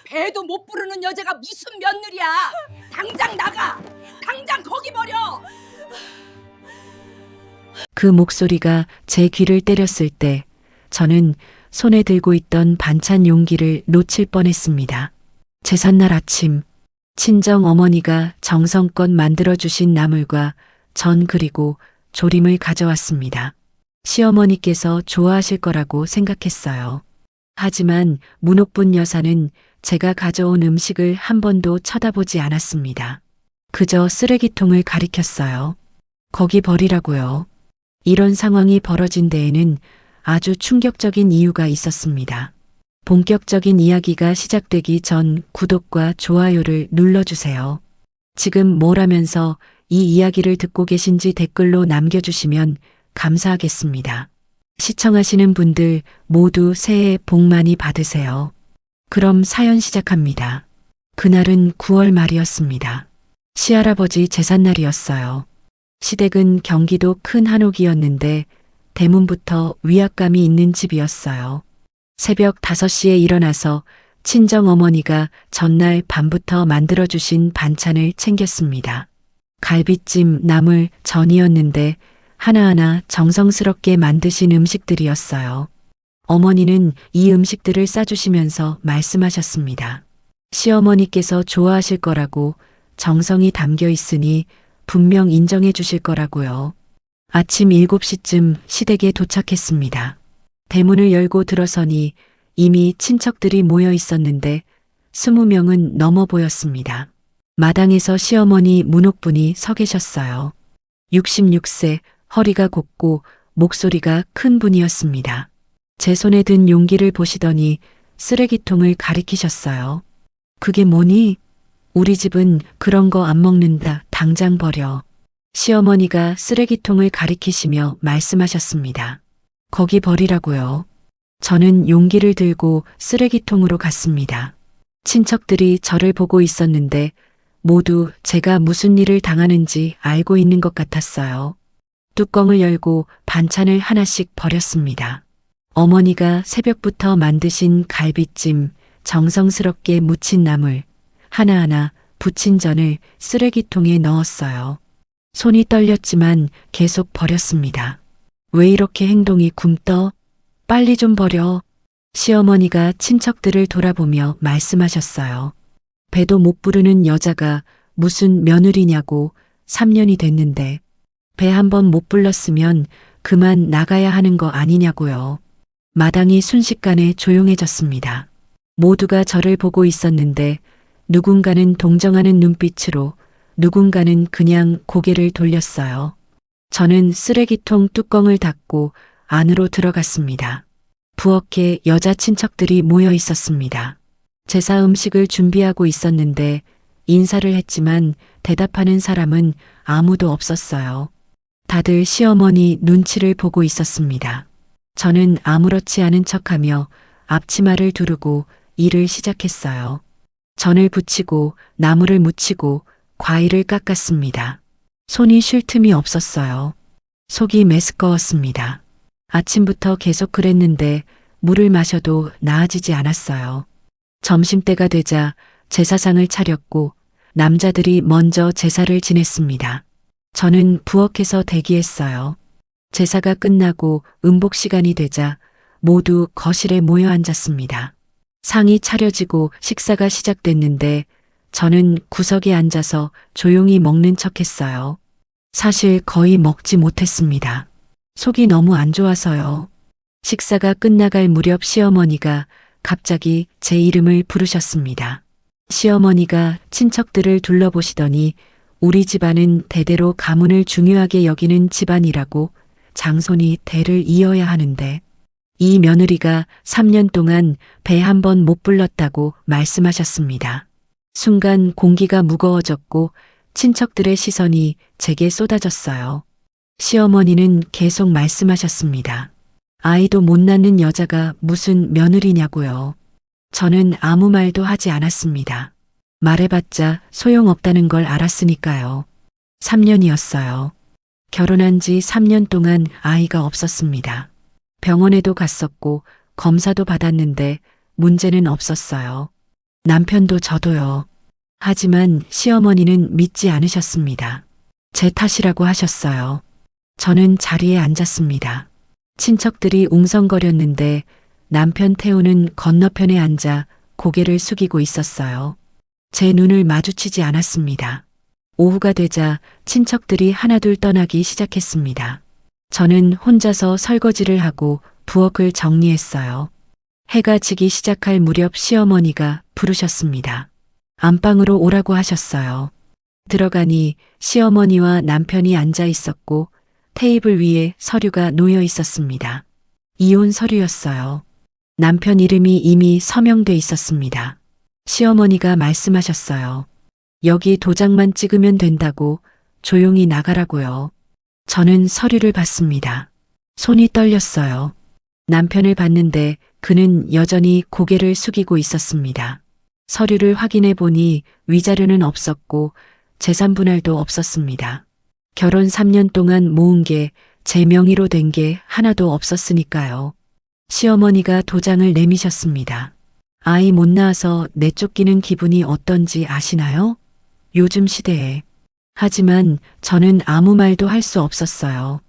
배도 못 부르는 여자가 무슨 며느리야. 당장 나가. 당장 거기 버려. 그 목소리가 제 귀를 때렸을 때 저는 손에 들고 있던 반찬 용기를 놓칠 뻔했습니다. 제삿날 아침, 친정 어머니가 정성껏 만들어주신 나물과 전 그리고 조림을 가져왔습니다. 시어머니께서 좋아하실 거라고 생각했어요. 하지만 문옥분 여사는 제가 가져온 음식을 한 번도 쳐다보지 않았습니다. 그저 쓰레기통을 가리켰어요. 거기 버리라고요. 이런 상황이 벌어진 데에는 아주 충격적인 이유가 있었습니다. 본격적인 이야기가 시작되기 전 구독과 좋아요를 눌러주세요. 지금 뭘 하면서 이 이야기를 듣고 계신지 댓글로 남겨주시면 감사하겠습니다. 시청하시는 분들 모두 새해 복 많이 받으세요. 그럼 사연 시작합니다. 그날은 9월 말이었습니다. 시할아버지 제삿날이었어요. 시댁은 경기도 큰 한옥이었는데 대문부터 위압감이 있는 집이었어요. 새벽 5시에 일어나서 친정어머니가 전날 밤부터 만들어주신 반찬을 챙겼습니다. 갈비찜, 나물, 전이었는데 하나하나 정성스럽게 만드신 음식들이었어요. 어머니는 이 음식들을 싸주시면서 말씀하셨습니다. 시어머니께서 좋아하실 거라고 정성이 담겨 있으니 분명 인정해 주실 거라고요. 아침 7시쯤 시댁에 도착했습니다. 대문을 열고 들어서니 이미 친척들이 모여 있었는데 20명은 넘어 보였습니다. 마당에서 시어머니 문옥분이 서 계셨어요. 66세, 허리가 곱고 목소리가 큰 분이었습니다. 제 손에 든 용기를 보시더니 쓰레기통을 가리키셨어요. 그게 뭐니? 우리 집은 그런 거 안 먹는다. 당장 버려. 시어머니가 쓰레기통을 가리키시며 말씀하셨습니다. 거기 버리라고요. 저는 용기를 들고 쓰레기통으로 갔습니다. 친척들이 저를 보고 있었는데 모두 제가 무슨 일을 당하는지 알고 있는 것 같았어요. 뚜껑을 열고 반찬을 하나씩 버렸습니다. 어머니가 새벽부터 만드신 갈비찜, 정성스럽게 무친 나물, 하나하나 부친 전을 쓰레기통에 넣었어요. 손이 떨렸지만 계속 버렸습니다. 왜 이렇게 행동이 굼떠? 빨리 좀 버려. 시어머니가 친척들을 돌아보며 말씀하셨어요. 배도 못 부르는 여자가 무슨 며느리냐고 3년이 됐는데 배 한 번 못 불렀으면 그만 나가야 하는 거 아니냐고요. 마당이 순식간에 조용해졌습니다. 모두가 저를 보고 있었는데 누군가는 동정하는 눈빛으로 누군가는 그냥 고개를 돌렸어요. 저는 쓰레기통 뚜껑을 닫고 안으로 들어갔습니다. 부엌에 여자 친척들이 모여 있었습니다. 제사 음식을 준비하고 있었는데 인사를 했지만 대답하는 사람은 아무도 없었어요. 다들 시어머니 눈치를 보고 있었습니다. 저는 아무렇지 않은 척하며 앞치마를 두르고 일을 시작했어요. 전을 부치고 나물을 무치고 과일을 깎았습니다. 손이 쉴 틈이 없었어요. 속이 메스꺼웠습니다. 아침부터 계속 그랬는데 물을 마셔도 나아지지 않았어요. 점심때가 되자 제사상을 차렸고 남자들이 먼저 제사를 지냈습니다. 저는 부엌에서 대기했어요. 제사가 끝나고 음복 시간이 되자 모두 거실에 모여 앉았습니다. 상이 차려지고 식사가 시작됐는데 저는 구석에 앉아서 조용히 먹는 척했어요. 사실 거의 먹지 못했습니다. 속이 너무 안 좋아서요. 식사가 끝나갈 무렵 시어머니가 갑자기 제 이름을 부르셨습니다. 시어머니가 친척들을 둘러보시더니 우리 집안은 대대로 가문을 중요하게 여기는 집안이라고 장손이 대를 이어야 하는데 이 며느리가 3년 동안 배 한 번 못 불렀다고 말씀하셨습니다. 순간 공기가 무거워졌고 친척들의 시선이 제게 쏟아졌어요. 시어머니는 계속 말씀하셨습니다. 아이도 못 낳는 여자가 무슨 며느리냐고요. 저는 아무 말도 하지 않았습니다. 말해봤자 소용없다는 걸 알았으니까요. 3년이었어요. 결혼한 지 3년 동안 아이가 없었습니다. 병원에도 갔었고 검사도 받았는데 문제는 없었어요. 남편도 저도요. 하지만 시어머니는 믿지 않으셨습니다. 제 탓이라고 하셨어요. 저는 자리에 앉았습니다. 친척들이 웅성거렸는데 남편 태우는 건너편에 앉아 고개를 숙이고 있었어요. 제 눈을 마주치지 않았습니다. 오후가 되자 친척들이 하나둘 떠나기 시작했습니다. 저는 혼자서 설거지를 하고 부엌을 정리했어요. 해가 지기 시작할 무렵 시어머니가 부르셨습니다. 안방으로 오라고 하셨어요. 들어가니 시어머니와 남편이 앉아 있었고 테이블 위에 서류가 놓여 있었습니다. 이혼 서류였어요. 남편 이름이 이미 서명돼 있었습니다. 시어머니가 말씀하셨어요. 여기 도장만 찍으면 된다고 조용히 나가라고요. 저는 서류를 봤습니다. 손이 떨렸어요. 남편을 봤는데 그는 여전히 고개를 숙이고 있었습니다. 서류를 확인해 보니 위자료는 없었고 재산 분할도 없었습니다. 결혼 3년 동안 모은 게 제 명의로 된 게 하나도 없었으니까요. 시어머니가 도장을 내미셨습니다. 아이 못 낳아서 내쫓기는 기분이 어떤지 아시나요? 요즘 시대에. 하지만 저는 아무 말도 할 수 없었어요.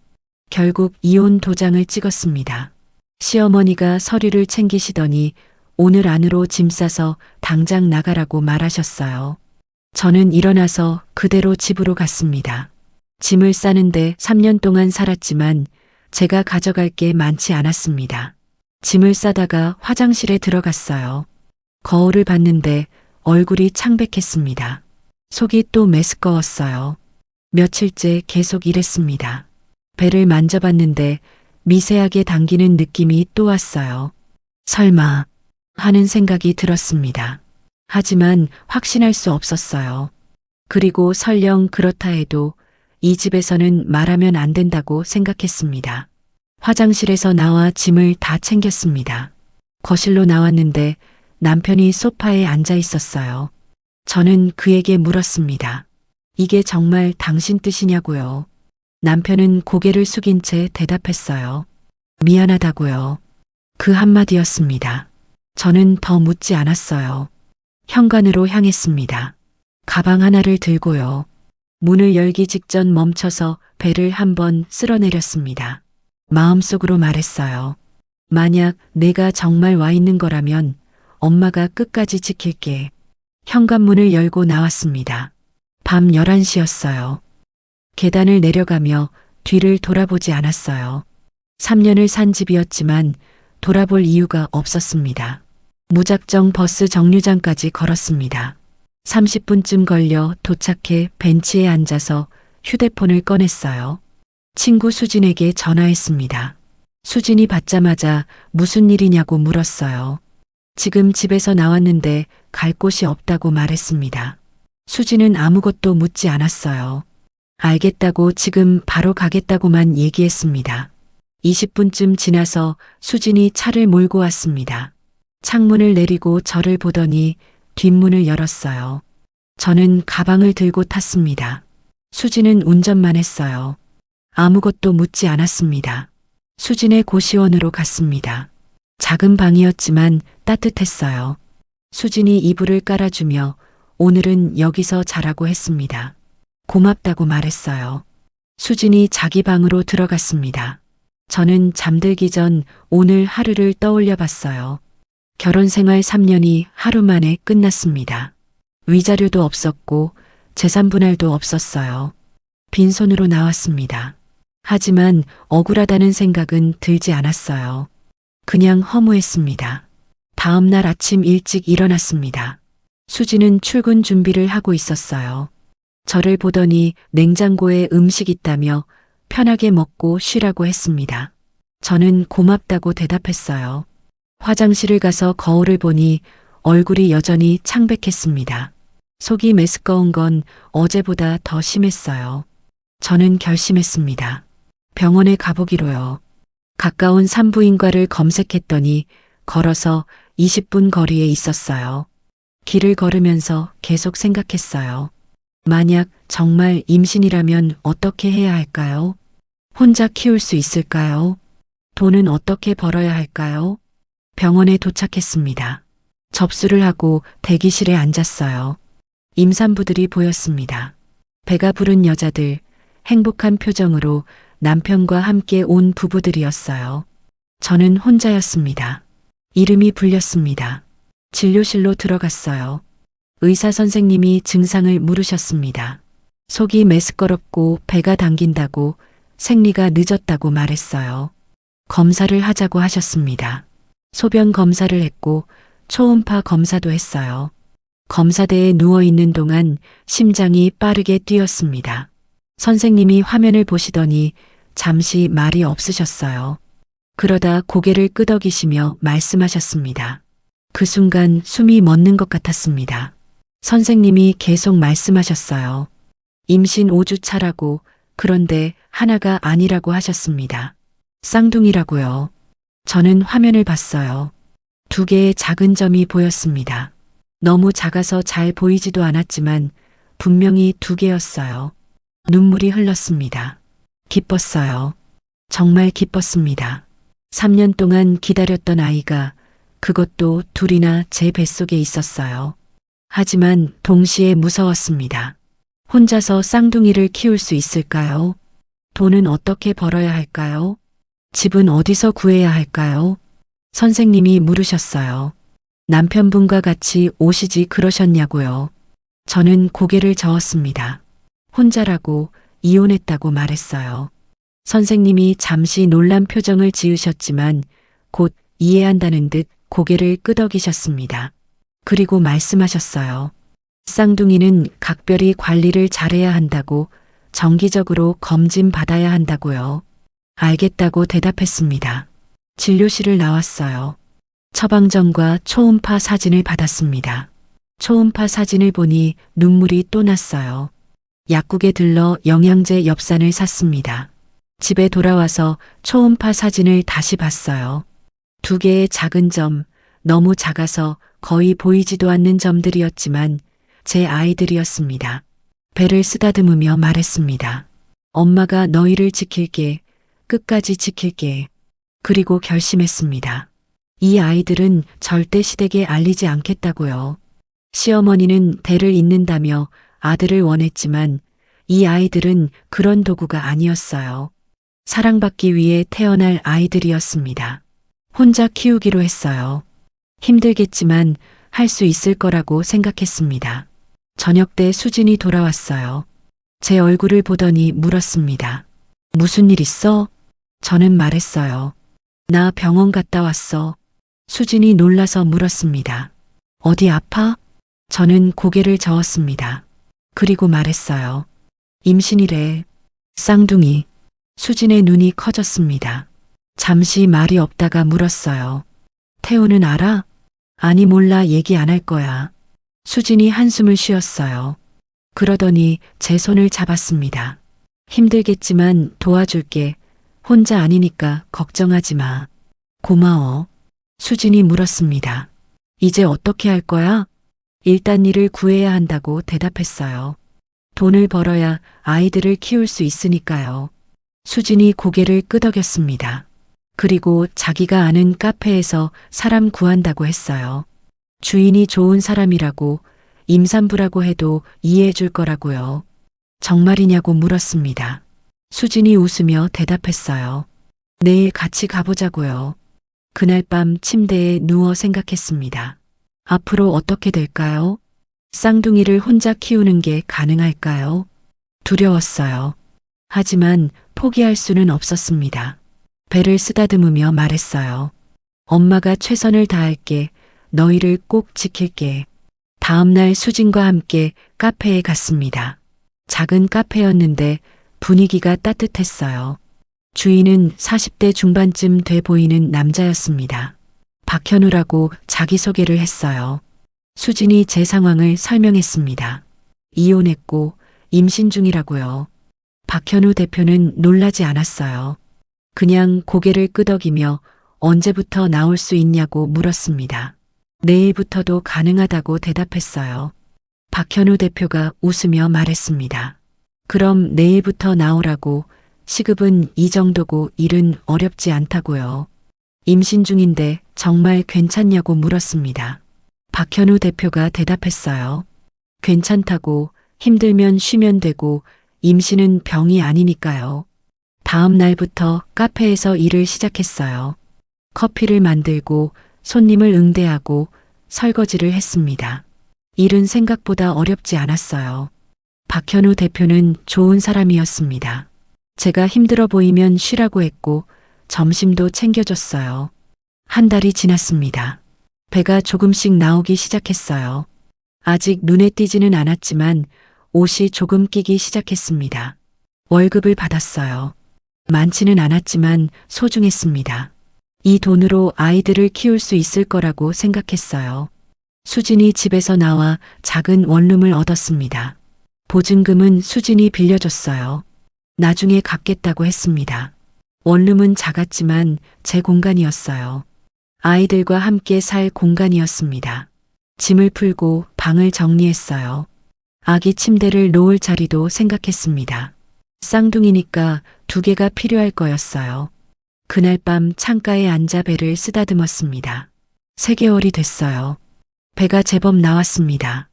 결국 이혼 도장을 찍었습니다. 시어머니가 서류를 챙기시더니 오늘 안으로 짐 싸서 당장 나가라고 말하셨어요. 저는 일어나서 그대로 집으로 갔습니다. 짐을 싸는데 3년 동안 살았지만 제가 가져갈 게 많지 않았습니다. 짐을 싸다가 화장실에 들어갔어요. 거울을 봤는데 얼굴이 창백했습니다. 속이 또 메스꺼웠어요. 며칠째 계속 이랬습니다. 배를 만져봤는데 미세하게 당기는 느낌이 또 왔어요. 설마 하는 생각이 들었습니다. 하지만 확신할 수 없었어요. 그리고 설령 그렇다 해도 이 집에서는 말하면 안 된다고 생각했습니다. 화장실에서 나와 짐을 다 챙겼습니다. 거실로 나왔는데 남편이 소파에 앉아 있었어요. 저는 그에게 물었습니다. 이게 정말 당신 뜻이냐고요. 남편은 고개를 숙인 채 대답했어요. 미안하다고요. 그 한마디였습니다. 저는 더 묻지 않았어요. 현관으로 향했습니다. 가방 하나를 들고요. 문을 열기 직전 멈춰서 배를 한번 쓸어내렸습니다. 마음속으로 말했어요. 만약 내가 정말 와 있는 거라면 엄마가 끝까지 지킬게. 현관문을 열고 나왔습니다. 밤 11시였어요. 계단을 내려가며 뒤를 돌아보지 않았어요. 3년을 산 집이었지만 돌아볼 이유가 없었습니다. 무작정 버스 정류장까지 걸었습니다. 30분쯤 걸려 도착해 벤치에 앉아서 휴대폰을 꺼냈어요. 친구 수진에게 전화했습니다. 수진이 받자마자 무슨 일이냐고 물었어요. 지금 집에서 나왔는데 갈 곳이 없다고 말했습니다. 수진은 아무것도 묻지 않았어요. 알겠다고 지금 바로 가겠다고만 얘기했습니다. 20분쯤 지나서 수진이 차를 몰고 왔습니다. 창문을 내리고 저를 보더니 뒷문을 열었어요. 저는 가방을 들고 탔습니다. 수진은 운전만 했어요. 아무것도 묻지 않았습니다. 수진의 고시원으로 갔습니다. 작은 방이었지만 따뜻했어요. 수진이 이불을 깔아주며 오늘은 여기서 자라고 했습니다. 고맙다고 말했어요. 수진이 자기 방으로 들어갔습니다. 저는 잠들기 전 오늘 하루를 떠올려 봤어요. 결혼 생활 3년이 하루 만에 끝났습니다. 위자료도 없었고 재산 분할도 없었어요. 빈손으로 나왔습니다. 하지만 억울하다는 생각은 들지 않았어요. 그냥 허무했습니다. 다음 날 아침 일찍 일어났습니다. 수지는 출근 준비를 하고 있었어요. 저를 보더니 냉장고에 음식 있다며 편하게 먹고 쉬라고 했습니다. 저는 고맙다고 대답했어요. 화장실을 가서 거울을 보니 얼굴이 여전히 창백했습니다. 속이 메스꺼운 건 어제보다 더 심했어요. 저는 결심했습니다. 병원에 가보기로요. 가까운 산부인과를 검색했더니 걸어서 20분 거리에 있었어요. 길을 걸으면서 계속 생각했어요. 만약 정말 임신이라면 어떻게 해야 할까요? 혼자 키울 수 있을까요? 돈은 어떻게 벌어야 할까요? 병원에 도착했습니다. 접수를 하고 대기실에 앉았어요. 임산부들이 보였습니다. 배가 부른 여자들, 행복한 표정으로 남편과 함께 온 부부들이었어요. 저는 혼자였습니다. 이름이 불렸습니다. 진료실로 들어갔어요. 의사 선생님이 증상을 물으셨습니다. 속이 메스꺼럽고 배가 당긴다고, 생리가 늦었다고 말했어요. 검사를 하자고 하셨습니다. 소변 검사를 했고 초음파 검사도 했어요. 검사대에 누워있는 동안 심장이 빠르게 뛰었습니다. 선생님이 화면을 보시더니 잠시 말이 없으셨어요. 그러다 고개를 끄덕이시며 말씀하셨습니다. 그 순간 숨이 멎는 것 같았습니다. 선생님이 계속 말씀하셨어요. 임신 5주 차라고, 그런데 하나가 아니라고 하셨습니다. 쌍둥이라고요. 저는 화면을 봤어요. 2개의 작은 점이 보였습니다. 너무 작아서 잘 보이지도 않았지만 분명히 2개였어요. 눈물이 흘렀습니다. 기뻤어요. 정말 기뻤습니다. 3년 동안 기다렸던 아이가, 그것도 둘이나 제 뱃속에 있었어요. 하지만 동시에 무서웠습니다. 혼자서 쌍둥이를 키울 수 있을까요? 돈은 어떻게 벌어야 할까요? 집은 어디서 구해야 할까요? 선생님이 물으셨어요. 남편분과 같이 오시지 그러셨냐고요. 저는 고개를 저었습니다. 혼자라고, 이혼했다고 말했어요. 선생님이 잠시 놀란 표정을 지으셨지만 곧 이해한다는 듯 고개를 끄덕이셨습니다. 그리고 말씀하셨어요. 쌍둥이는 각별히 관리를 잘해야 한다고, 정기적으로 검진 받아야 한다고요. 알겠다고 대답했습니다. 진료실을 나왔어요. 처방전과 초음파 사진을 받았습니다. 초음파 사진을 보니 눈물이 또 났어요. 약국에 들러 영양제 엽산을 샀습니다. 집에 돌아와서 초음파 사진을 다시 봤어요. 2개의 작은 점, 너무 작아서 거의 보이지도 않는 점들이었지만 제 아이들이었습니다. 배를 쓰다듬으며 말했습니다. 엄마가 너희를 지킬게, 끝까지 지킬게. 그리고 결심했습니다. 이 아이들은 절대 시댁에 알리지 않겠다고요. 시어머니는 대를 잇는다며 아들을 원했지만 이 아이들은 그런 도구가 아니었어요. 사랑받기 위해 태어날 아이들이었습니다. 혼자 키우기로 했어요. 힘들겠지만 할 수 있을 거라고 생각했습니다. 저녁 때 수진이 돌아왔어요. 제 얼굴을 보더니 물었습니다. 무슨 일 있어? 저는 말했어요. 나 병원 갔다 왔어. 수진이 놀라서 물었습니다. 어디 아파? 저는 고개를 저었습니다. 그리고 말했어요. 임신이래. 쌍둥이. 수진의 눈이 커졌습니다. 잠시 말이 없다가 물었어요. 태우는 알아? 아니 몰라, 얘기 안 할 거야. 수진이 한숨을 쉬었어요. 그러더니 제 손을 잡았습니다. 힘들겠지만 도와줄게. 혼자 아니니까 걱정하지 마. 고마워. 수진이 물었습니다. 이제 어떻게 할 거야? 일단 일을 구해야 한다고 대답했어요. 돈을 벌어야 아이들을 키울 수 있으니까요. 수진이 고개를 끄덕였습니다. 그리고 자기가 아는 카페에서 사람 구한다고 했어요. 주인이 좋은 사람이라고, 임산부라고 해도 이해해 줄 거라고요. 정말이냐고 물었습니다. 수진이 웃으며 대답했어요. 내일 같이 가보자고요. 그날 밤 침대에 누워 생각했습니다. 앞으로 어떻게 될까요? 쌍둥이를 혼자 키우는 게 가능할까요? 두려웠어요. 하지만 포기할 수는 없었습니다. 배를 쓰다듬으며 말했어요. 엄마가 최선을 다할게. 너희를 꼭 지킬게. 다음 날 수진과 함께 카페에 갔습니다. 작은 카페였는데 분위기가 따뜻했어요. 주인은 40대 중반쯤 돼 보이는 남자였습니다. 박현우라고 자기소개를 했어요. 수진이 제 상황을 설명했습니다. 이혼했고 임신 중이라고요. 박현우 대표는 놀라지 않았어요. 그냥 고개를 끄덕이며 언제부터 나올 수 있냐고 물었습니다. 내일부터도 가능하다고 대답했어요. 박현우 대표가 웃으며 말했습니다. 그럼 내일부터 나오라고. 시급은 이 정도고 일은 어렵지 않다고요. 임신 중인데 정말 괜찮냐고 물었습니다. 박현우 대표가 대답했어요. 괜찮다고, 힘들면 쉬면 되고 임신은 병이 아니니까요. 다음 날부터 카페에서 일을 시작했어요. 커피를 만들고 손님을 응대하고 설거지를 했습니다. 일은 생각보다 어렵지 않았어요. 박현우 대표는 좋은 사람이었습니다. 제가 힘들어 보이면 쉬라고 했고 점심도 챙겨줬어요. 한 달이 지났습니다. 배가 조금씩 나오기 시작했어요. 아직 눈에 띄지는 않았지만 옷이 조금 끼기 시작했습니다. 월급을 받았어요. 많지는 않았지만 소중했습니다. 이 돈으로 아이들을 키울 수 있을 거라고 생각했어요. 수진이 집에서 나와 작은 원룸을 얻었습니다. 보증금은 수진이 빌려줬어요. 나중에 갚겠다고 했습니다. 원룸은 작았지만 제 공간이었어요. 아이들과 함께 살 공간이었습니다. 짐을 풀고 방을 정리했어요. 아기 침대를 놓을 자리도 생각했습니다. 쌍둥이니까 2개가 필요할 거였어요. 그날 밤 창가에 앉아 배를 쓰다듬었습니다. 3개월이 됐어요. 배가 제법 나왔습니다.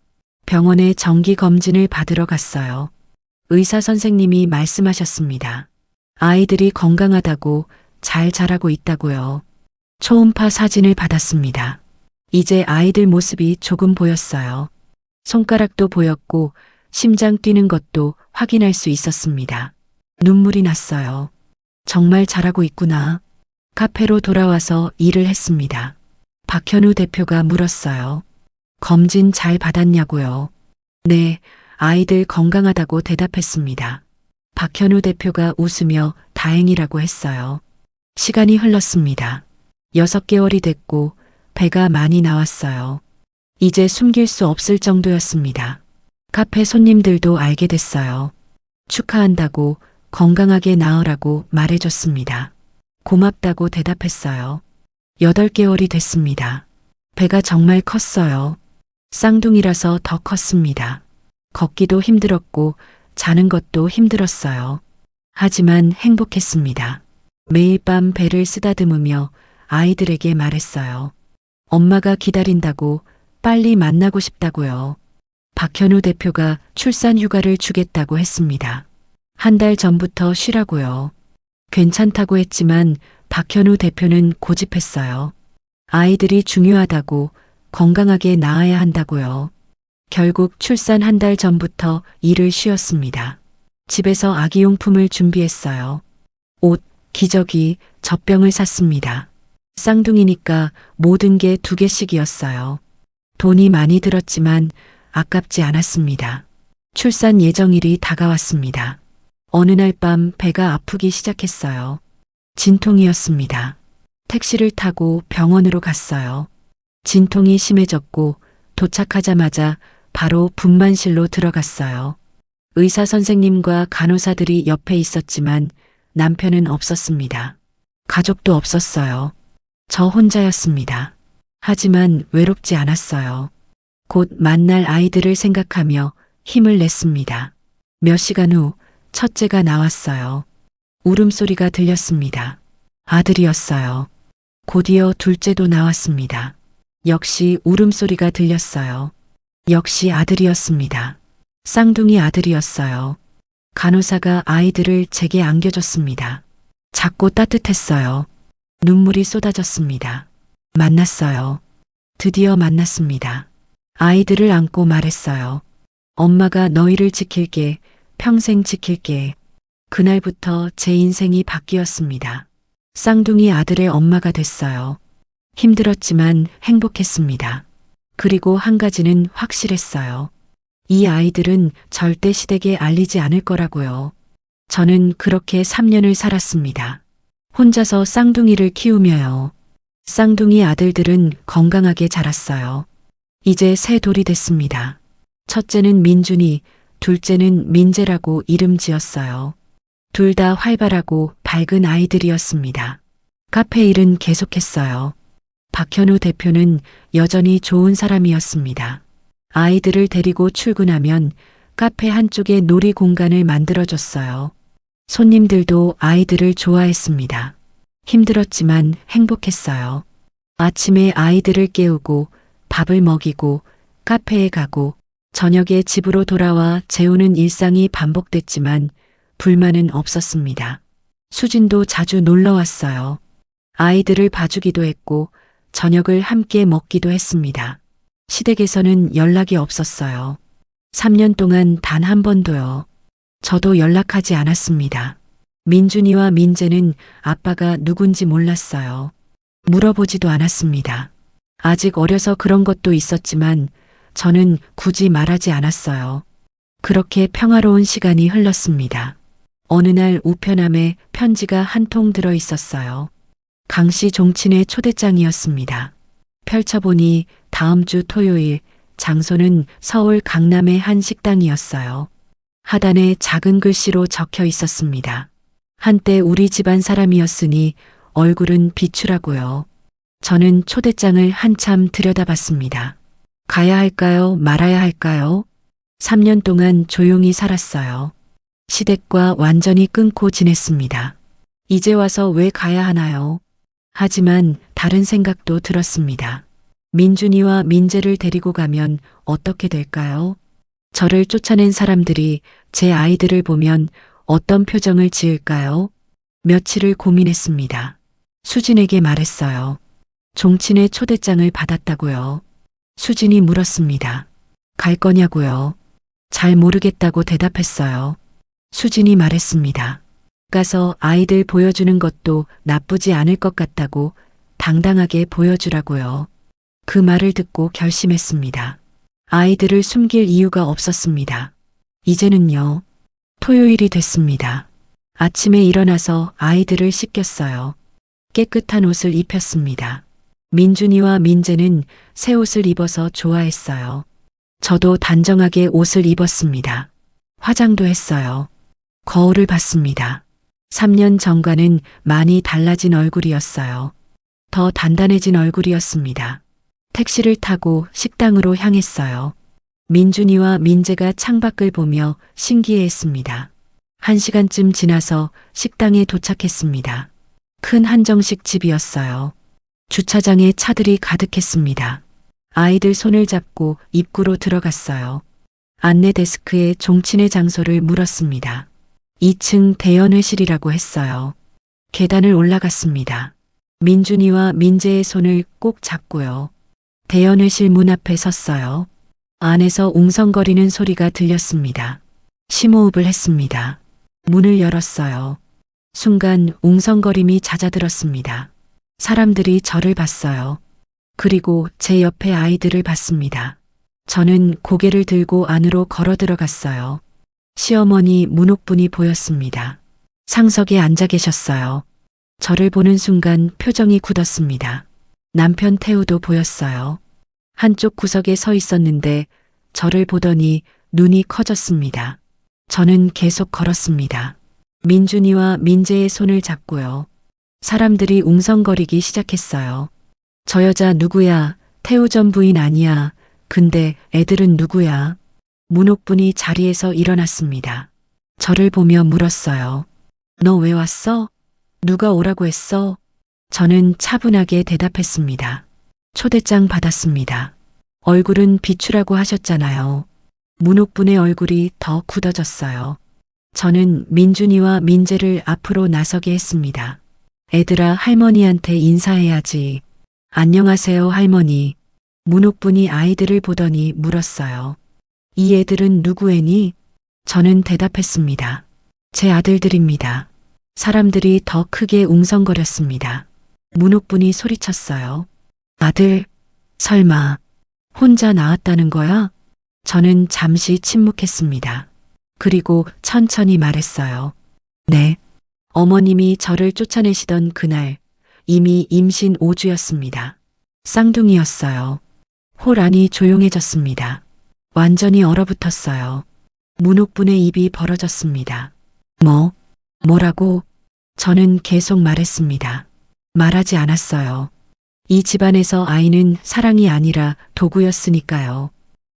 병원에 정기 검진을 받으러 갔어요. 의사 선생님이 말씀하셨습니다. 아이들이 건강하다고, 잘 자라고 있다고요. 초음파 사진을 받았습니다. 이제 아이들 모습이 조금 보였어요. 손가락도 보였고 심장 뛰는 것도 확인할 수 있었습니다. 눈물이 났어요. 정말 잘하고 있구나. 카페로 돌아와서 일을 했습니다. 박현우 대표가 물었어요. 검진 잘 받았냐고요? 네, 아이들 건강하다고 대답했습니다. 박현우 대표가 웃으며 다행이라고 했어요. 시간이 흘렀습니다. 6개월이 됐고 배가 많이 나왔어요. 이제 숨길 수 없을 정도였습니다. 카페 손님들도 알게 됐어요. 축하한다고, 건강하게 나으라고 말해줬습니다. 고맙다고 대답했어요. 8개월이 됐습니다. 배가 정말 컸어요. 쌍둥이라서 더 컸습니다. 걷기도 힘들었고 자는 것도 힘들었어요. 하지만 행복했습니다. 매일 밤 배를 쓰다듬으며 아이들에게 말했어요. 엄마가 기다린다고, 빨리 만나고 싶다고요. 박현우 대표가 출산 휴가를 주겠다고 했습니다. 한 달 전부터 쉬라고요. 괜찮다고 했지만 박현우 대표는 고집했어요. 아이들이 중요하다고, 건강하게 낳아야 한다고요. 결국 출산 한 달 전부터 일을 쉬었습니다. 집에서 아기용품을 준비했어요. 옷, 기저귀, 젖병을 샀습니다. 쌍둥이니까 모든 게 2개씩이었어요. 돈이 많이 들었지만 아깝지 않았습니다. 출산 예정일이 다가왔습니다. 어느 날 밤 배가 아프기 시작했어요. 진통이었습니다. 택시를 타고 병원으로 갔어요. 진통이 심해졌고 도착하자마자 바로 분만실로 들어갔어요. 의사 선생님과 간호사들이 옆에 있었지만 남편은 없었습니다. 가족도 없었어요. 저 혼자였습니다. 하지만 외롭지 않았어요. 곧 만날 아이들을 생각하며 힘을 냈습니다. 몇 시간 후 첫째가 나왔어요. 울음소리가 들렸습니다. 아들이었어요. 곧이어 둘째도 나왔습니다. 역시 울음소리가 들렸어요. 역시 아들이었습니다. 쌍둥이 아들이었어요. 간호사가 아이들을 제게 안겨줬습니다. 작고 따뜻했어요. 눈물이 쏟아졌습니다. 만났어요. 드디어 만났습니다. 아이들을 안고 말했어요. 엄마가 너희를 지킬게, 평생 지킬게. 그날부터 제 인생이 바뀌었습니다. 쌍둥이 아들의 엄마가 됐어요. 힘들었지만 행복했습니다. 그리고 한 가지는 확실했어요. 이 아이들은 절대 시댁에 알리지 않을 거라고요. 저는 그렇게 3년을 살았습니다. 혼자서 쌍둥이를 키우며요. 쌍둥이 아들들은 건강하게 자랐어요. 이제 새 돌이 됐습니다. 첫째는 민준이, 둘째는 민재라고 이름 지었어요. 둘 다 활발하고 밝은 아이들이었습니다. 카페 일은 계속했어요. 박현우 대표는 여전히 좋은 사람이었습니다. 아이들을 데리고 출근하면 카페 한쪽에 놀이 공간을 만들어줬어요. 손님들도 아이들을 좋아했습니다. 힘들었지만 행복했어요. 아침에 아이들을 깨우고 밥을 먹이고 카페에 가고 저녁에 집으로 돌아와 재우는 일상이 반복됐지만 불만은 없었습니다. 수진도 자주 놀러 왔어요. 아이들을 봐주기도 했고 저녁을 함께 먹기도 했습니다. 시댁에서는 연락이 없었어요. 3년 동안 단 한 번도요. 저도 연락하지 않았습니다. 민준이와 민재는 아빠가 누군지 몰랐어요. 물어보지도 않았습니다. 아직 어려서 그런 것도 있었지만 저는 굳이 말하지 않았어요. 그렇게 평화로운 시간이 흘렀습니다. 어느 날 우편함에 편지가 한 통 들어 있었어요. 강씨 종친의 초대장이었습니다. 펼쳐보니 다음 주 토요일, 장소는 서울 강남의 한 식당이었어요. 하단에 작은 글씨로 적혀 있었습니다. 한때 우리 집안 사람이었으니 얼굴은 비추라고요. 저는 초대장을 한참 들여다봤습니다. 가야 할까요? 말아야 할까요? 3년 동안 조용히 살았어요. 시댁과 완전히 끊고 지냈습니다. 이제 와서 왜 가야 하나요? 하지만 다른 생각도 들었습니다. 민준이와 민재를 데리고 가면 어떻게 될까요? 저를 쫓아낸 사람들이 제 아이들을 보면 어떤 표정을 지을까요? 며칠을 고민했습니다. 수진에게 말했어요. 종친의 초대장을 받았다고요. 수진이 물었습니다. 갈 거냐고요? 잘 모르겠다고 대답했어요. 수진이 말했습니다. 가서 아이들 보여주는 것도 나쁘지 않을 것 같다고 당당하게 보여주라고요. 그 말을 듣고 결심했습니다. 아이들을 숨길 이유가 없었습니다. 이제는요. 토요일이 됐습니다. 아침에 일어나서 아이들을 씻겼어요. 깨끗한 옷을 입혔습니다. 민준이와 민재는 새 옷을 입어서 좋아했어요. 저도 단정하게 옷을 입었습니다. 화장도 했어요. 거울을 봤습니다. 3년 전과는 많이 달라진 얼굴이었어요. 더 단단해진 얼굴이었습니다. 택시를 타고 식당으로 향했어요. 민준이와 민재가 창밖을 보며 신기해했습니다. 1시간쯤 지나서 식당에 도착했습니다. 큰 한정식 집이었어요. 주차장에 차들이 가득했습니다. 아이들 손을 잡고 입구로 들어갔어요. 안내 데스크에 종친의 장소를 물었습니다. 2층 대연회실이라고 했어요. 계단을 올라갔습니다. 민준이와 민재의 손을 꼭 잡고요. 대연회실 문 앞에 섰어요. 안에서 웅성거리는 소리가 들렸습니다. 심호흡을 했습니다. 문을 열었어요. 순간 웅성거림이 잦아들었습니다. 사람들이 저를 봤어요. 그리고 제 옆에 아이들을 봤습니다. 저는 고개를 들고 안으로 걸어 들어갔어요. 시어머니 문옥분이 보였습니다. 상석에 앉아 계셨어요. 저를 보는 순간 표정이 굳었습니다. 남편 태우도 보였어요. 한쪽 구석에 서 있었는데 저를 보더니 눈이 커졌습니다. 저는 계속 걸었습니다. 민준이와 민재의 손을 잡고요. 사람들이 웅성거리기 시작했어요. 저 여자 누구야? 태우 전 부인 아니야. 근데 애들은 누구야? 문옥분이 자리에서 일어났습니다. 저를 보며 물었어요. 너 왜 왔어? 누가 오라고 했어? 저는 차분하게 대답했습니다. 초대장 받았습니다. 얼굴은 비추라고 하셨잖아요. 문옥분의 얼굴이 더 굳어졌어요. 저는 민준이와 민재를 앞으로 나서게 했습니다. 애들아, 할머니한테 인사해야지. 안녕하세요, 할머니. 문옥분이 아이들을 보더니 물었어요. 이 애들은 누구 애니? 저는 대답했습니다. 제 아들들입니다. 사람들이 더 크게 웅성거렸습니다. 문옥분이 소리쳤어요. 아들, 설마 혼자 낳았다는 거야? 저는 잠시 침묵했습니다. 그리고 천천히 말했어요. 네. 어머님이 저를 쫓아내시던 그날 이미 임신 5주였습니다. 쌍둥이였어요. 홀 안이 조용해졌습니다. 완전히 얼어붙었어요. 문옥분의 입이 벌어졌습니다. 뭐라고? 저는 계속 말했습니다. 말하지 않았어요. 이 집안에서 아이는 사랑이 아니라 도구였으니까요.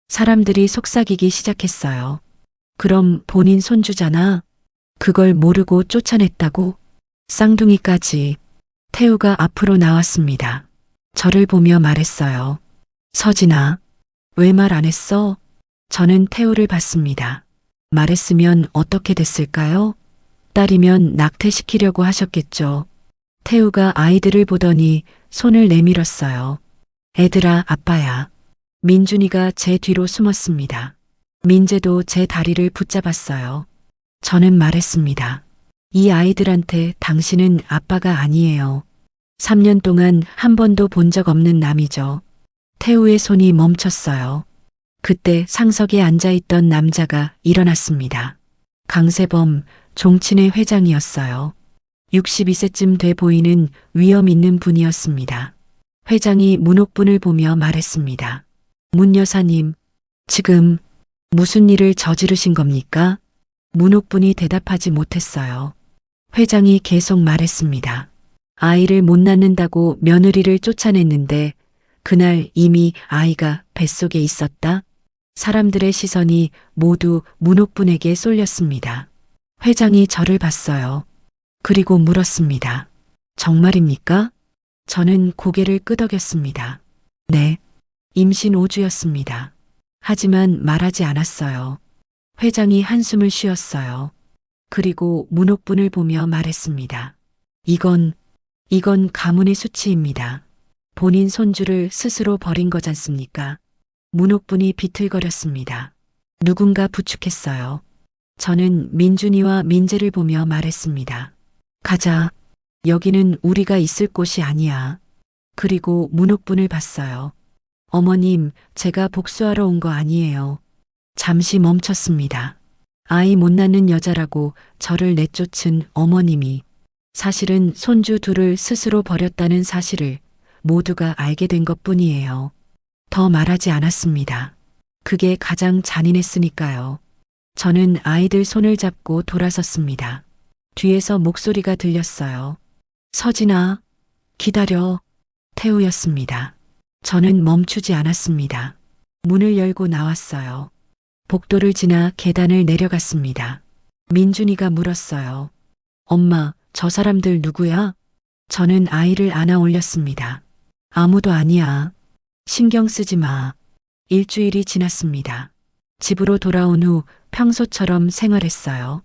사람들이 속삭이기 시작했어요. 그럼 본인 손주잖아. 그걸 모르고 쫓아냈다고? 쌍둥이까지. 태우가 앞으로 나왔습니다. 저를 보며 말했어요. 서진아, 왜 말 안 했어? 저는 태우를 봤습니다. 말했으면 어떻게 됐을까요? 딸이면 낙태시키려고 하셨겠죠. 태우가 아이들을 보더니 손을 내밀었어요. 애들아, 아빠야. 민준이가 제 뒤로 숨었습니다. 민재도 제 다리를 붙잡았어요. 저는 말했습니다. 이 아이들한테 당신은 아빠가 아니에요. 3년 동안 한 번도 본 적 없는 남이죠. 태우의 손이 멈췄어요. 그때 상석에 앉아있던 남자가 일어났습니다. 강세범, 종친회 회장이었어요. 62세쯤 돼 보이는 위험 있는 분이었습니다. 회장이 문옥분을 보며 말했습니다. 문 여사님, 지금 무슨 일을 저지르신 겁니까? 문옥분이 대답하지 못했어요. 회장이 계속 말했습니다. 아이를 못 낳는다고 며느리를 쫓아냈는데 그날 이미 아이가 뱃속에 있었다. 사람들의 시선이 모두 문옥분에게 쏠렸습니다. 회장이 저를 봤어요. 그리고 물었습니다. 정말입니까? 저는 고개를 끄덕였습니다. 네, 임신 5주였습니다. 하지만 말하지 않았어요. 회장이 한숨을 쉬었어요. 그리고 문옥분을 보며 말했습니다. 이건 가문의 수치입니다. 본인 손주를 스스로 버린 거잖습니까? 문옥분이 비틀거렸습니다. 누군가 부축했어요. 저는 민준이와 민재를 보며 말했습니다. 가자. 여기는 우리가 있을 곳이 아니야. 그리고 문옥분을 봤어요. 어머님, 제가 복수하러 온 거 아니에요. 잠시 멈췄습니다. 아이 못 낳는 여자라고 저를 내쫓은 어머님이 사실은 손주 둘을 스스로 버렸다는 사실을 모두가 알게 된 것뿐이에요. 더 말하지 않았습니다. 그게 가장 잔인했으니까요. 저는 아이들 손을 잡고 돌아섰습니다. 뒤에서 목소리가 들렸어요. 서진아, 기다려. 태우였습니다. 저는 멈추지 않았습니다. 문을 열고 나왔어요. 복도를 지나 계단을 내려갔습니다. 민준이가 물었어요. 엄마, 저 사람들 누구야? 저는 아이를 안아 올렸습니다. 아무도 아니야. 신경 쓰지 마. 일주일이 지났습니다. 집으로 돌아온 후 평소처럼 생활했어요.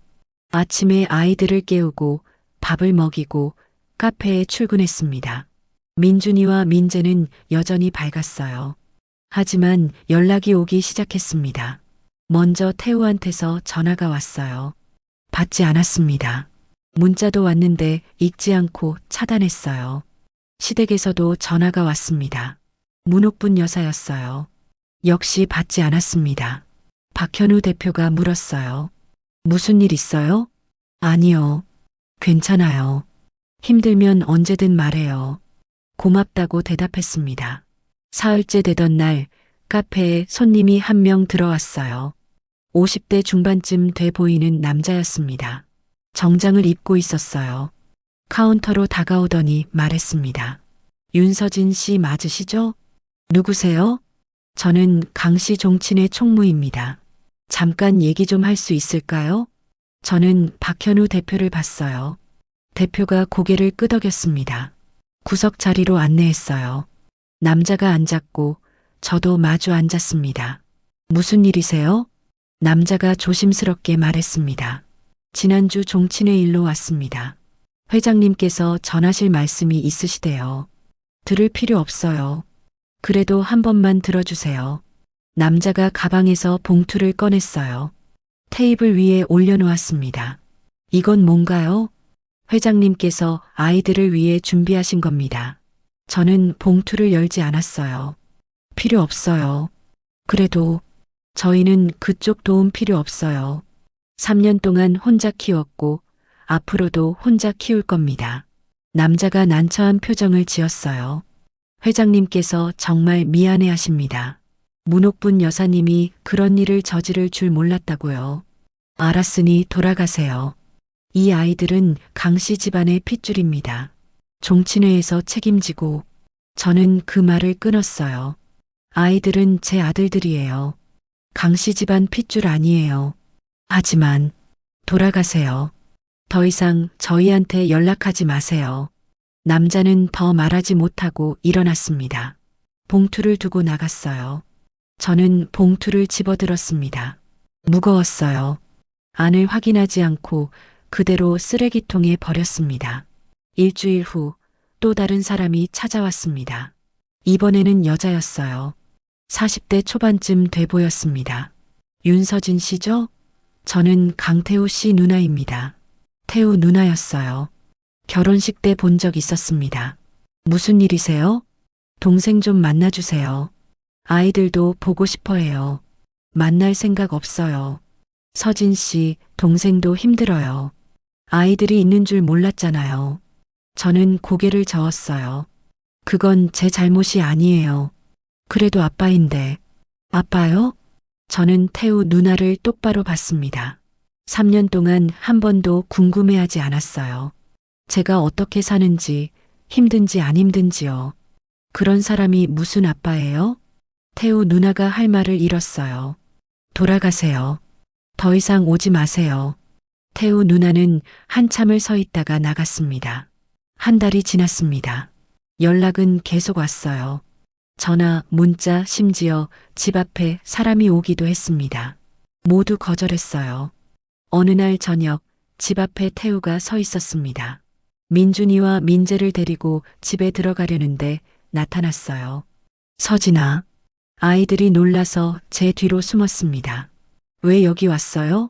아침에 아이들을 깨우고 밥을 먹이고 카페에 출근했습니다. 민준이와 민재는 여전히 밝았어요. 하지만 연락이 오기 시작했습니다. 먼저 태우한테서 전화가 왔어요. 받지 않았습니다. 문자도 왔는데 읽지 않고 차단했어요. 시댁에서도 전화가 왔습니다. 문옥분 여사였어요. 역시 받지 않았습니다. 박현우 대표가 물었어요. 무슨 일 있어요? 아니요. 괜찮아요. 힘들면 언제든 말해요. 고맙다고 대답했습니다. 사흘째 되던 날 카페에 손님이 한 명 들어왔어요. 50대 중반쯤 돼 보이는 남자였습니다. 정장을 입고 있었어요. 카운터로 다가오더니 말했습니다. 윤서진 씨 맞으시죠? 누구세요? 저는 강씨 종친의 총무입니다. 잠깐 얘기 좀 할 수 있을까요? 저는 박현우 대표를 봤어요. 대표가 고개를 끄덕였습니다. 구석 자리로 안내했어요. 남자가 앉았고 저도 마주 앉았습니다. 무슨 일이세요? 남자가 조심스럽게 말했습니다. 지난주 종친회 일로 왔습니다. 회장님께서 전하실 말씀이 있으시대요. 들을 필요 없어요. 그래도 한 번만 들어주세요. 남자가 가방에서 봉투를 꺼냈어요. 테이블 위에 올려놓았습니다. 이건 뭔가요? 회장님께서 아이들을 위해 준비하신 겁니다. 저는 봉투를 열지 않았어요. 필요 없어요. 그래도 저희는 그쪽 도움 필요 없어요. 3년 동안 혼자 키웠고 앞으로도 혼자 키울 겁니다. 남자가 난처한 표정을 지었어요. 회장님께서 정말 미안해 하십니다. 문옥분 여사님이 그런 일을 저지를 줄 몰랐다고요. 알았으니 돌아가세요. 이 아이들은 강씨 집안의 핏줄입니다. 종친회에서 책임지고 저는 그 말을 끊었어요. 아이들은 제 아들들이에요. 강씨 집안 핏줄 아니에요. 하지만 돌아가세요. 더 이상 저희한테 연락하지 마세요. 남자는 더 말하지 못하고 일어났습니다. 봉투를 두고 나갔어요. 저는 봉투를 집어들었습니다. 무거웠어요. 안을 확인하지 않고 그대로 쓰레기통에 버렸습니다. 일주일 후 또 다른 사람이 찾아왔습니다. 이번에는 여자였어요. 40대 초반쯤 돼 보였습니다. 윤서진 씨죠? 저는 강태우 씨 누나입니다. 태우 누나였어요. 결혼식 때 본 적 있었습니다. 무슨 일이세요? 동생 좀 만나주세요. 아이들도 보고 싶어 해요. 만날 생각 없어요. 서진 씨, 동생도 힘들어요. 아이들이 있는 줄 몰랐잖아요. 저는 고개를 저었어요. 그건 제 잘못이 아니에요. 그래도 아빠인데. 아빠요? 저는 태우 누나를 똑바로 봤습니다. 3년 동안 한 번도 궁금해하지 않았어요. 제가 어떻게 사는지, 힘든지 안 힘든지요. 그런 사람이 무슨 아빠예요? 태우 누나가 할 말을 잃었어요. 돌아가세요. 더 이상 오지 마세요. 태우 누나는 한참을 서 있다가 나갔습니다. 한 달이 지났습니다. 연락은 계속 왔어요. 전화, 문자, 심지어 집 앞에 사람이 오기도 했습니다. 모두 거절했어요. 어느 날 저녁 집 앞에 태우가 서 있었습니다. 민준이와 민재를 데리고 집에 들어가려는데 나타났어요. 서진아. 아이들이 놀라서 제 뒤로 숨었습니다. 왜 여기 왔어요?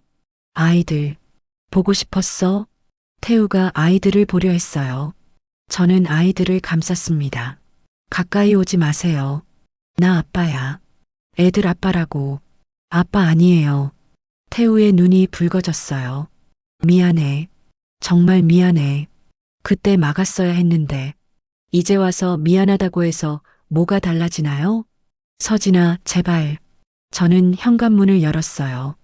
아이들. 보고 싶었어? 태우가 아이들을 보려 했어요. 저는 아이들을 감쌌습니다. 가까이 오지 마세요. 나 아빠야. 애들 아빠라고. 아빠 아니에요. 태우의 눈이 붉어졌어요. 미안해. 정말 미안해. 그때 막았어야 했는데. 이제 와서 미안하다고 해서 뭐가 달라지나요? 서진아, 제발. 저는 현관문을 열었어요.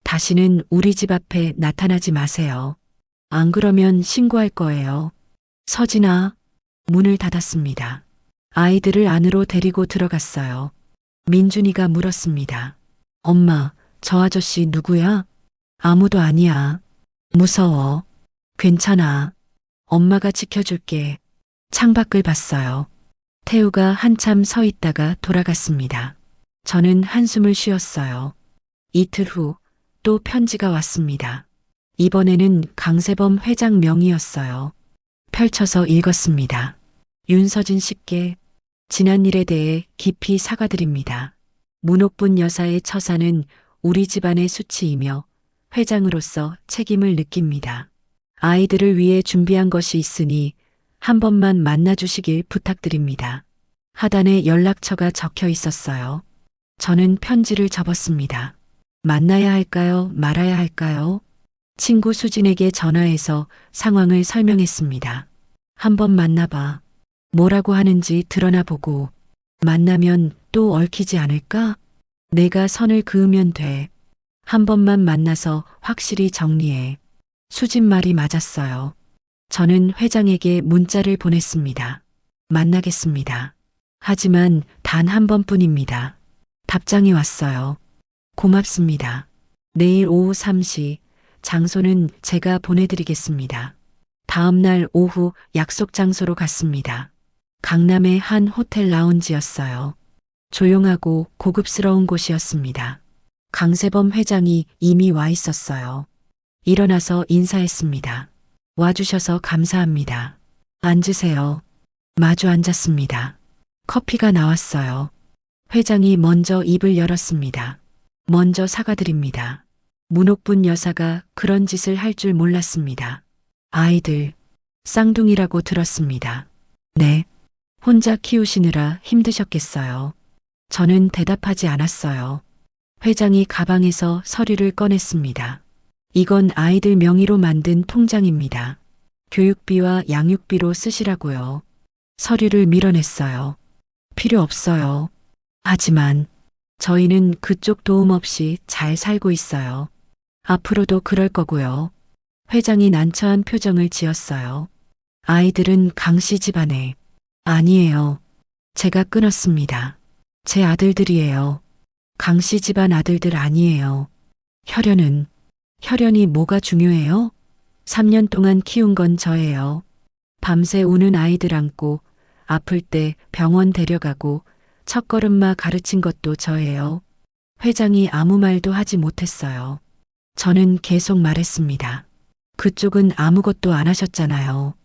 다시는 우리 집 앞에 나타나지 마세요. 안 그러면 신고할 거예요. 서진아, 문을 닫았습니다. 아이들을 안으로 데리고 들어갔어요. 민준이가 물었습니다. 엄마, 저 아저씨 누구야? 아무도 아니야. 무서워. 괜찮아. 엄마가 지켜줄게. 창밖을 봤어요. 태우가 한참 서 있다가 돌아갔습니다. 저는 한숨을 쉬었어요. 이틀 후 또 편지가 왔습니다. 이번에는 강세범 회장 명의였어요. 펼쳐서 읽었습니다. 윤서진 씨께 지난 일에 대해 깊이 사과드립니다. 문옥분 여사의 처사는 우리 집안의 수치이며 회장으로서 책임을 느낍니다. 아이들을 위해 준비한 것이 있으니 한 번만 만나주시길 부탁드립니다. 하단에 연락처가 적혀 있었어요. 저는 편지를 접었습니다. 만나야 할까요? 말아야 할까요? 친구 수진에게 전화해서 상황을 설명했습니다. 한번 만나봐. 뭐라고 하는지 드러나 보고 만나면 또 얽히지 않을까? 내가 선을 그으면 돼. 한 번만 만나서 확실히 정리해. 수진 말이 맞았어요. 저는 회장에게 문자를 보냈습니다. 만나겠습니다. 하지만 단 한 번뿐입니다. 답장이 왔어요. 고맙습니다. 내일 오후 3시, 장소는 제가 보내드리겠습니다. 다음 날 오후 약속 장소로 갔습니다. 강남의 한 호텔 라운지였어요. 조용하고 고급스러운 곳이었습니다. 강세범 회장이 이미 와 있었어요. 일어나서 인사했습니다. 와주셔서 감사합니다. 앉으세요. 마주 앉았습니다. 커피가 나왔어요. 회장이 먼저 입을 열었습니다. 먼저 사과드립니다. 문옥분 여사가 그런 짓을 할 줄 몰랐습니다. 아이들, 쌍둥이라고 들었습니다. 네. 혼자 키우시느라 힘드셨겠어요. 저는 대답하지 않았어요. 회장이 가방에서 서류를 꺼냈습니다. 이건 아이들 명의로 만든 통장입니다. 교육비와 양육비로 쓰시라고요. 서류를 밀어냈어요. 필요 없어요. 하지만 저희는 그쪽 도움 없이 잘 살고 있어요. 앞으로도 그럴 거고요. 회장이 난처한 표정을 지었어요. 아이들은 강씨 집안에. 아니에요. 제가 끊었습니다. 제 아들들이에요. 강씨 집안 아들들 아니에요. 혈연이 뭐가 중요해요? 3년 동안 키운 건 저예요. 밤새 우는 아이들 안고 아플 때 병원 데려가고 첫걸음마 가르친 것도 저예요. 회장이 아무 말도 하지 못했어요. 저는 계속 말했습니다. 그쪽은 아무것도 안 하셨잖아요.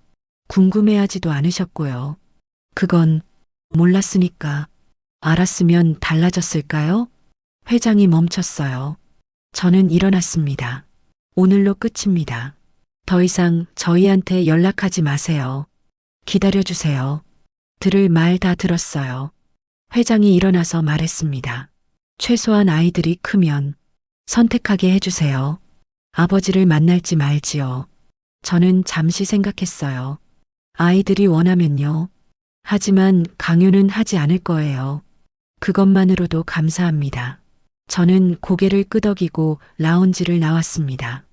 궁금해하지도 않으셨고요. 그건 몰랐으니까. 알았으면 달라졌을까요? 회장이 멈췄어요. 저는 일어났습니다. 오늘로 끝입니다. 더 이상 저희한테 연락하지 마세요. 기다려주세요. 들을 말 다 들었어요. 회장이 일어나서 말했습니다. 최소한 아이들이 크면 선택하게 해주세요. 아버지를 만날지 말지요. 저는 잠시 생각했어요. 아이들이 원하면요. 하지만 강요는 하지 않을 거예요. 그것만으로도 감사합니다. 저는 고개를 끄덕이고 라운지를 나왔습니다.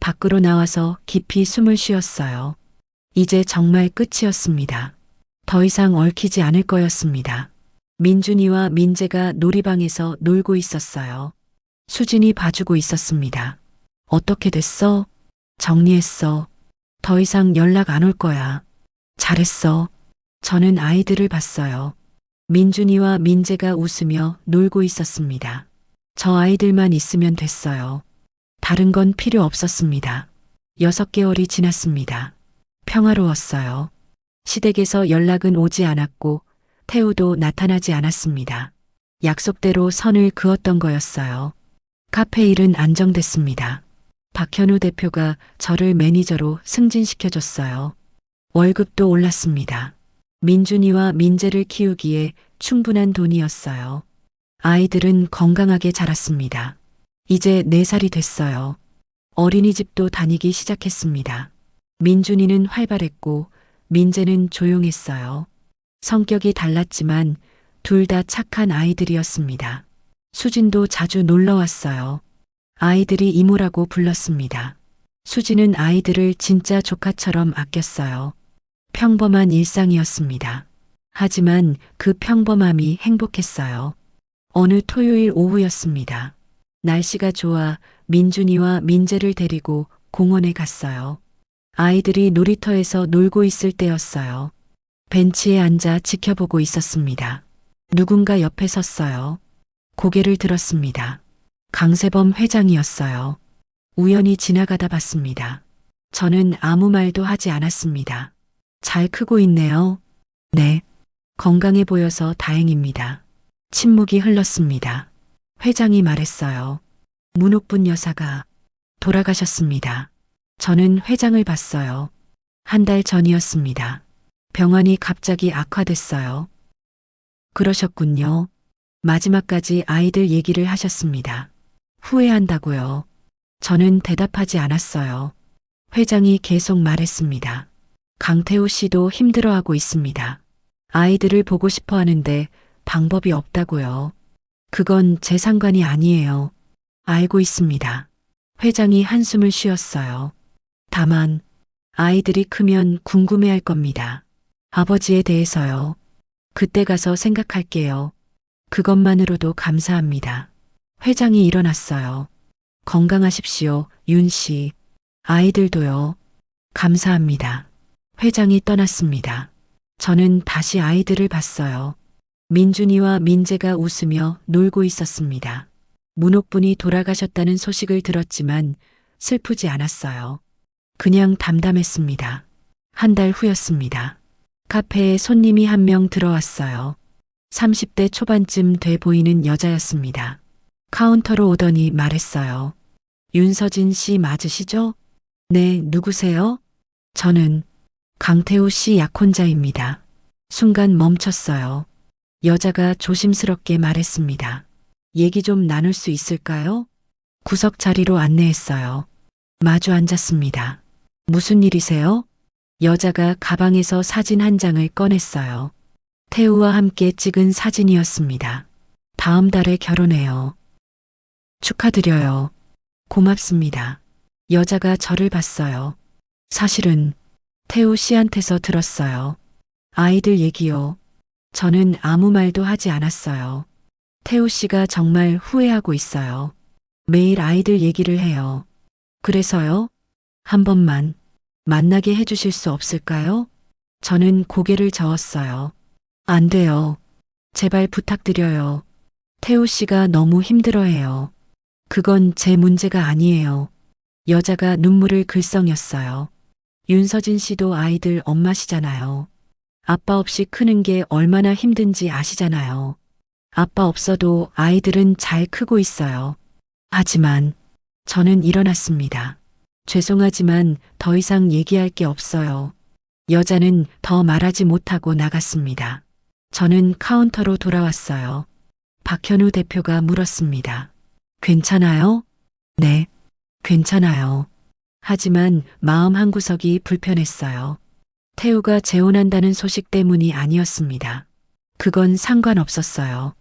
밖으로 나와서 깊이 숨을 쉬었어요. 이제 정말 끝이었습니다. 더 이상 얽히지 않을 거였습니다. 민준이와 민재가 놀이방에서 놀고 있었어요. 수진이 봐주고 있었습니다. 어떻게 됐어? 정리했어. 더 이상 연락 안 올 거야. 잘했어. 저는 아이들을 봤어요. 민준이와 민재가 웃으며 놀고 있었습니다. 저 아이들만 있으면 됐어요. 다른 건 필요 없었습니다. 6개월이 지났습니다. 평화로웠어요. 시댁에서 연락은 오지 않았고 태우도 나타나지 않았습니다. 약속대로 선을 그었던 거였어요. 카페 일은 안정됐습니다. 박현우 대표가 저를 매니저로 승진시켜줬어요. 월급도 올랐습니다. 민준이와 민재를 키우기에 충분한 돈이었어요. 아이들은 건강하게 자랐습니다. 이제 4살이 됐어요. 어린이집도 다니기 시작했습니다. 민준이는 활발했고 민재는 조용했어요. 성격이 달랐지만 둘 다 착한 아이들이었습니다. 수진도 자주 놀러 왔어요. 아이들이 이모라고 불렀습니다. 수진은 아이들을 진짜 조카처럼 아꼈어요. 평범한 일상이었습니다. 하지만 그 평범함이 행복했어요. 어느 토요일 오후였습니다. 날씨가 좋아 민준이와 민재를 데리고 공원에 갔어요. 아이들이 놀이터에서 놀고 있을 때였어요. 벤치에 앉아 지켜보고 있었습니다. 누군가 옆에 섰어요. 고개를 들었습니다. 강세범 회장이었어요. 우연히 지나가다 봤습니다. 저는 아무 말도 하지 않았습니다. 잘 크고 있네요. 네. 건강해 보여서 다행입니다. 침묵이 흘렀습니다. 회장이 말했어요. 문옥분 여사가 돌아가셨습니다. 저는 회장을 봤어요. 1달 전이었습니다. 병환이 갑자기 악화됐어요. 그러셨군요. 마지막까지 아이들 얘기를 하셨습니다. 후회한다고요. 저는 대답하지 않았어요. 회장이 계속 말했습니다. 강태호 씨도 힘들어하고 있습니다. 아이들을 보고 싶어 하는데 방법이 없다고요. 그건 제 상관이 아니에요. 알고 있습니다. 회장이 한숨을 쉬었어요. 다만 아이들이 크면 궁금해할 겁니다. 아버지에 대해서요. 그때 가서 생각할게요. 그것만으로도 감사합니다. 회장이 일어났어요. 건강하십시오, 윤 씨. 아이들도요. 감사합니다. 회장이 떠났습니다. 저는 다시 아이들을 봤어요. 민준이와 민재가 웃으며 놀고 있었습니다. 문옥분이 돌아가셨다는 소식을 들었지만 슬프지 않았어요. 그냥 담담했습니다. 1달 후였습니다. 카페에 손님이 한 명 들어왔어요. 30대 초반쯤 돼 보이는 여자였습니다. 카운터로 오더니 말했어요. 윤서진 씨 맞으시죠? 네, 누구세요? 저는 강태호 씨 약혼자입니다. 순간 멈췄어요. 여자가 조심스럽게 말했습니다. 얘기 좀 나눌 수 있을까요? 구석 자리로 안내했어요. 마주 앉았습니다. 무슨 일이세요? 여자가 가방에서 사진 한 장을 꺼냈어요. 태우와 함께 찍은 사진이었습니다. 다음 달에 결혼해요. 축하드려요. 고맙습니다. 여자가 저를 봤어요. 사실은 태우 씨한테서 들었어요. 아이들 얘기요. 저는 아무 말도 하지 않았어요. 태우 씨가 정말 후회하고 있어요. 매일 아이들 얘기를 해요. 그래서요? 한 번만 만나게 해주실 수 없을까요? 저는 고개를 저었어요. 안 돼요. 제발 부탁드려요. 태우 씨가 너무 힘들어해요. 그건 제 문제가 아니에요. 여자가 눈물을 글썽였어요. 윤서진 씨도 아이들 엄마시잖아요. 아빠 없이 크는 게 얼마나 힘든지 아시잖아요. 아빠 없어도 아이들은 잘 크고 있어요. 하지만 저는 일어났습니다. 죄송하지만 더 이상 얘기할 게 없어요. 여자는 더 말하지 못하고 나갔습니다. 저는 카운터로 돌아왔어요. 박현우 대표가 물었습니다. 괜찮아요? 네, 괜찮아요. 하지만 마음 한구석이 불편했어요. 태우가 재혼한다는 소식 때문이 아니었습니다. 그건 상관없었어요.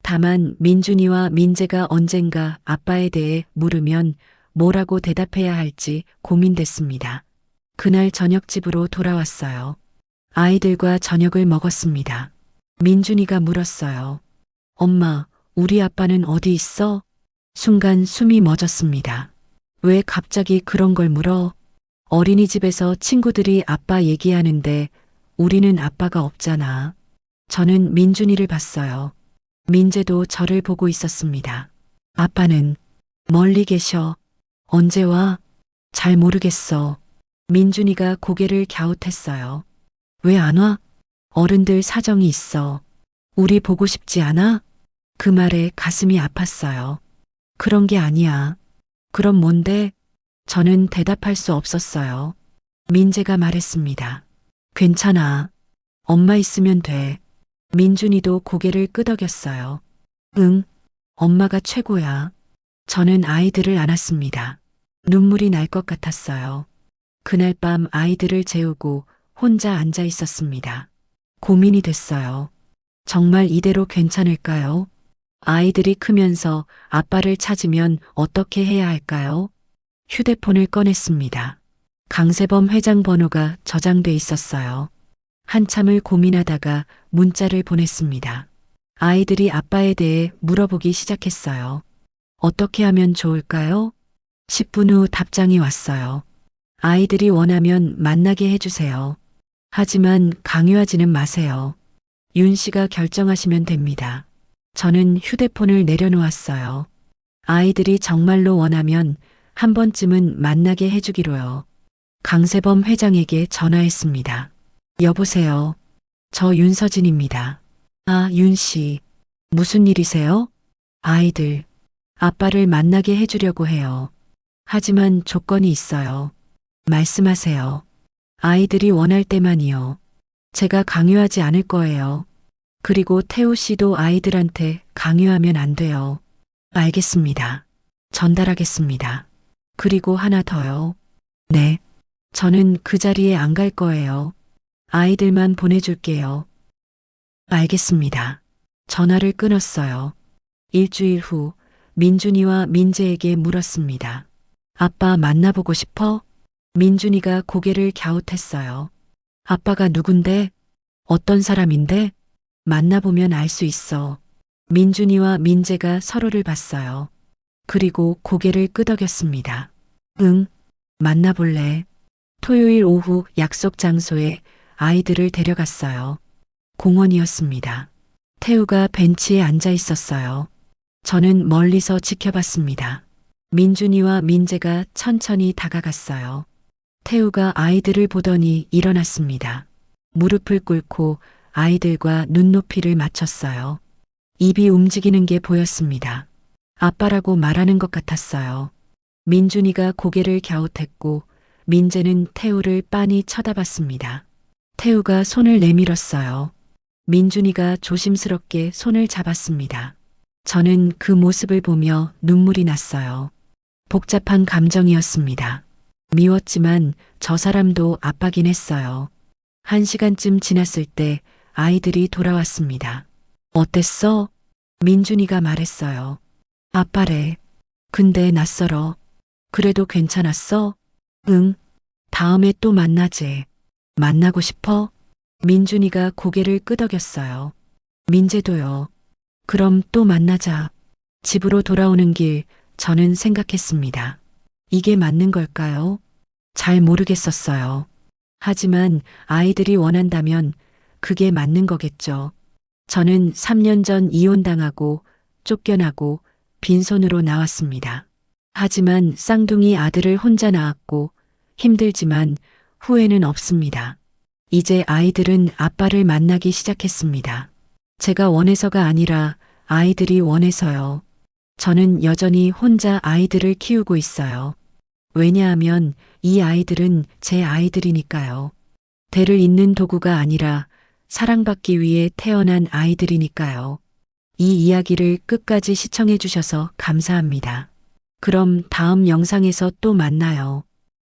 다만 민준이와 민재가 언젠가 아빠에 대해 물으면 뭐라고 대답해야 할지 고민됐습니다. 그날 저녁 집으로 돌아왔어요. 아이들과 저녁을 먹었습니다. 민준이가 물었어요. 엄마, 우리 아빠는 어디 있어? 순간 숨이 멎었습니다. 왜 갑자기 그런 걸 물어? 어린이집에서 친구들이 아빠 얘기하는데 우리는 아빠가 없잖아. 저는 민준이를 봤어요. 민재도 저를 보고 있었습니다. 아빠는 멀리 계셔. 언제 와? 잘 모르겠어. 민준이가 고개를 갸웃했어요. 왜 안 와? 어른들 사정이 있어. 우리 보고 싶지 않아? 그 말에 가슴이 아팠어요. 그런 게 아니야. 그럼 뭔데? 저는 대답할 수 없었어요. 민재가 말했습니다. 괜찮아. 엄마 있으면 돼. 민준이도 고개를 끄덕였어요. 응, 엄마가 최고야. 저는 아이들을 안았습니다. 눈물이 날 것 같았어요. 그날 밤 아이들을 재우고 혼자 앉아 있었습니다. 고민이 됐어요. 정말 이대로 괜찮을까요? 아이들이 크면서 아빠를 찾으면 어떻게 해야 할까요? 휴대폰을 꺼냈습니다. 강세범 회장 번호가 저장돼 있었어요. 한참을 고민하다가 문자를 보냈습니다. 아이들이 아빠에 대해 물어보기 시작했어요. 어떻게 하면 좋을까요? 10분 후 답장이 왔어요. 아이들이 원하면 만나게 해주세요. 하지만 강요하지는 마세요. 윤 씨가 결정하시면 됩니다. 저는 휴대폰을 내려놓았어요. 아이들이 정말로 원하면 한 번쯤은 만나게 해주기로요. 강세범 회장에게 전화했습니다. 여보세요. 저 윤서진입니다. 아, 윤 씨. 무슨 일이세요? 아이들. 아빠를 만나게 해주려고 해요. 하지만 조건이 있어요. 말씀하세요. 아이들이 원할 때만이요. 제가 강요하지 않을 거예요. 그리고 태우 씨도 아이들한테 강요하면 안 돼요. 알겠습니다. 전달하겠습니다. 그리고 하나 더요. 네. 저는 그 자리에 안 갈 거예요. 아이들만 보내줄게요. 알겠습니다. 전화를 끊었어요. 일주일 후 민준이와 민재에게 물었습니다. 아빠 만나보고 싶어? 민준이가 고개를 갸웃했어요. 아빠가 누군데? 어떤 사람인데? 만나보면 알 수 있어. 민준이와 민재가 서로를 봤어요. 그리고 고개를 끄덕였습니다. 응, 만나볼래. 토요일 오후 약속 장소에 아이들을 데려갔어요. 공원이었습니다. 태우가 벤치에 앉아 있었어요. 저는 멀리서 지켜봤습니다. 민준이와 민재가 천천히 다가갔어요. 태우가 아이들을 보더니 일어났습니다. 무릎을 꿇고 아이들과 눈높이를 맞췄어요. 입이 움직이는 게 보였습니다. 아빠라고 말하는 것 같았어요. 민준이가 고개를 갸웃했고 민재는 태우를 빤히 쳐다봤습니다. 태우가 손을 내밀었어요. 민준이가 조심스럽게 손을 잡았습니다. 저는 그 모습을 보며 눈물이 났어요. 복잡한 감정이었습니다. 미웠지만 저 사람도 아빠긴 했어요. 1시간쯤 지났을 때 아이들이 돌아왔습니다. 어땠어? 민준이가 말했어요. 아빠래. 근데 낯설어. 그래도 괜찮았어? 응. 다음에 또 만나재. 만나고 싶어? 민준이가 고개를 끄덕였어요. 민재도요. 그럼 또 만나자. 집으로 돌아오는 길 저는 생각했습니다. 이게 맞는 걸까요? 잘 모르겠었어요. 하지만 아이들이 원한다면 그게 맞는 거겠죠. 저는 3년 전 이혼당하고 쫓겨나고 빈손으로 나왔습니다. 하지만 쌍둥이 아들을 혼자 낳았고 힘들지만 후회는 없습니다. 이제 아이들은 아빠를 만나기 시작했습니다. 제가 원해서가 아니라 아이들이 원해서요. 저는 여전히 혼자 아이들을 키우고 있어요. 왜냐하면 이 아이들은 제 아이들이니까요. 대를 잇는 도구가 아니라 사랑받기 위해 태어난 아이들이니까요. 이 이야기를 끝까지 시청해 주셔서 감사합니다. 그럼 다음 영상에서 또 만나요.